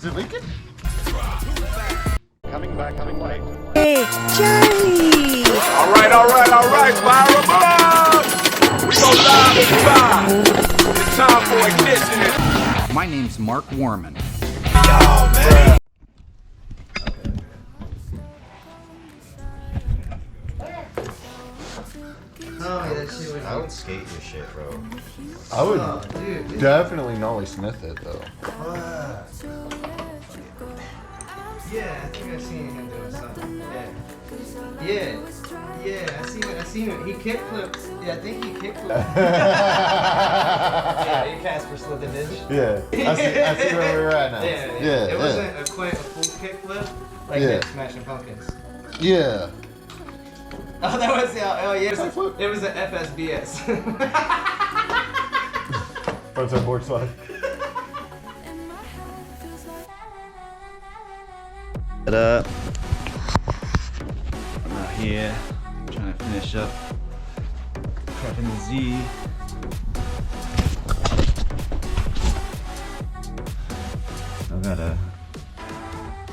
Is it leaking? Coming back, coming late. Hey, Charlie! Alright, fire 'em up! We go live at 5. It's time for ignition. My name's Mark Warman. Yo, man! I would skate your shit, bro. I would Dude, definitely Nollie Smith it though. yeah, I think I've seen him doing something. Yeah, I seen him. He kickflipped. Yeah, I think he kickflipped. Yeah, he Casper slid the ditch. Yeah, I see where we're at now. Yeah. It wasn't quite a full kickflip like him Smashing Pumpkins. Yeah. Oh, that was it was an FSBS. What's our board slide? What up? I'm out here trying to finish up prepping the Z. I gotta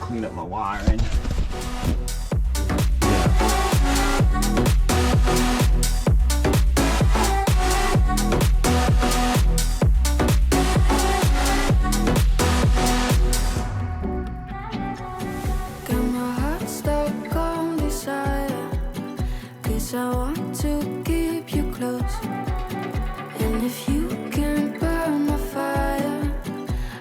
clean up my wiring. I want to keep you close, and if you can burn my fire,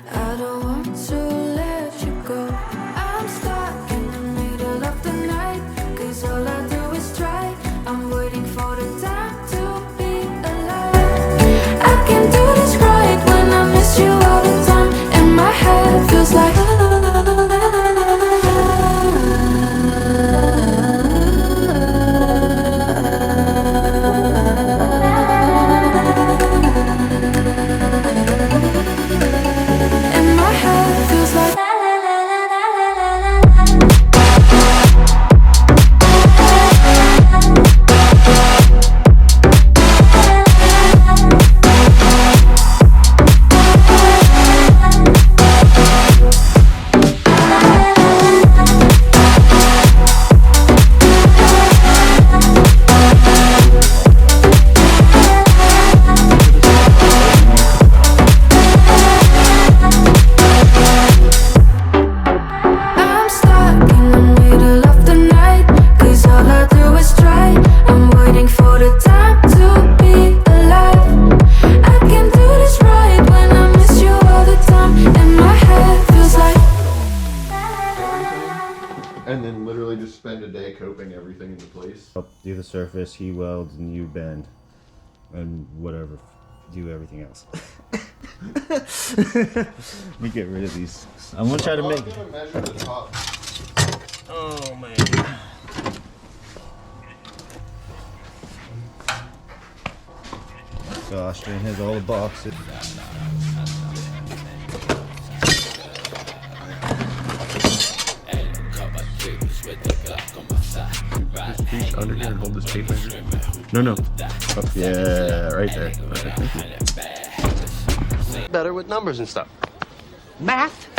I don't want to let you go. I'm stuck in the middle of the night, 'cause all I do is try. I'm waiting for the time to be alive. I can do this right when I miss you all the time, and my head feels like And then literally just spend a day coping everything into place. Do the surface, he welds, and you bend, and whatever, do everything else. Let me get rid of these. I'm gonna try to make. Gonna measure the top. Oh man. So Austrian has all the boxes. Just reach under here and hold this tape measure. No. Up, yeah, right there. Perfect. Thank you. Better with numbers and stuff. Math?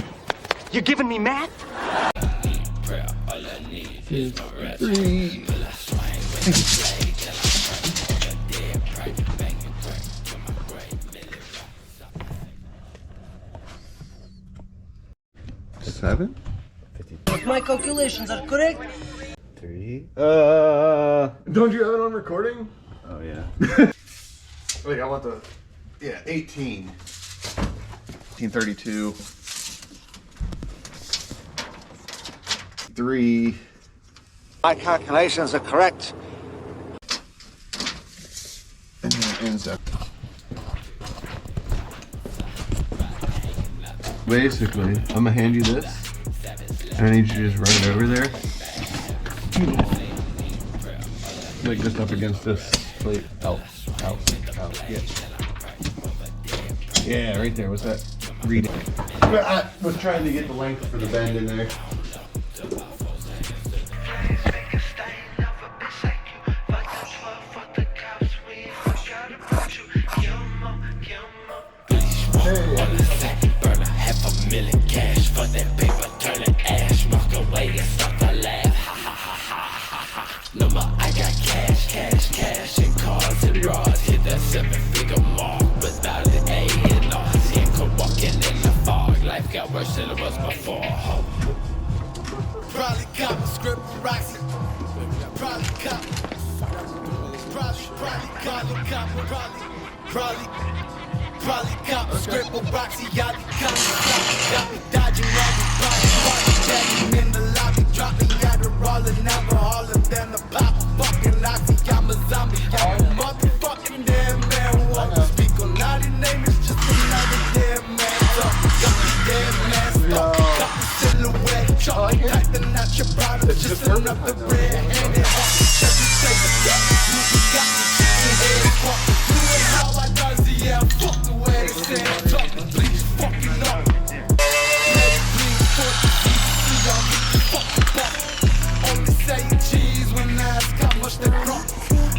You're giving me math? 3. Seven? If my calculations are correct, 3. Don't you have it on recording? Oh yeah. Wait, I want the 18. 1832. 3. My calculations are correct. And then it ends up. Basically, I'm gonna hand you this, and I need you to just run it over there. Like just up against this plate. Out. Yeah. Yeah, right there. What's that? Reading. I was trying to get the length for the bend in there. Burn a $500,000 cash. But that paper turn to ash, walk away and start to laugh. Ha ha ha ha ha ha. No more, I got cash, cash, cash, and cars and bras. Hit that 7-figure mark without an A and R. Can't go walking in the fog. Life got worse than it was before. Probably cop a script Roxy. Probably cop. Probably cop a script with Roxy. Y'all be got me dodging everybody. Jacking in the lobby, dropping Adderall and alcohol and then the pop. Fucking Nazi, I'm a zombie. I'm a motherfucking dead man. Walk to speak on naughty name, it's just another dead man. Got me dead man stuck. Got the silhouette chalk. Tight the not your bottom, just another red-handed hawk. Check me say the death. You got me chicken head fuck. Do it how I does it, yeah. Fuck the way they say I'm talking. Please fucking up. Let it bleed for the see y'all get the fucking back. Only saying cheese when I ask how much they cost.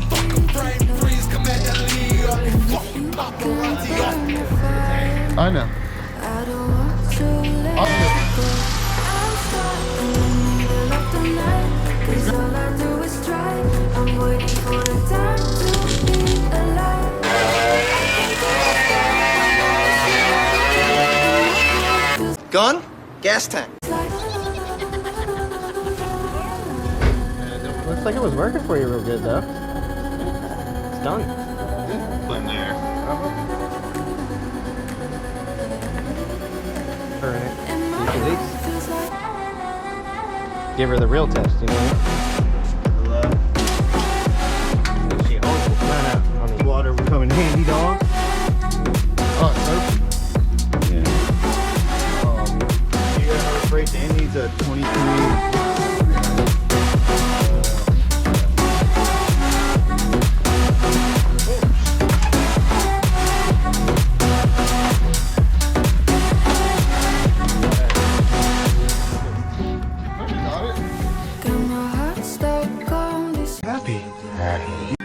Fuck a frame freeze, come at the league up. Fucking paparazzi up. I know. I don't want to let you go. I'm stuck in the middle of the night, 'cause all I do is try. I'm waiting for the time to be alive. Gun? Gas tank. Looks like it was working for you real good though. It's done. In there. Alright. Give her the real test, you know? She holds it. No, no. Water will come in handy, dog. Oh, nope. Yeah. You got our freight and needs a 23. Got my heart stuck on this. Happy.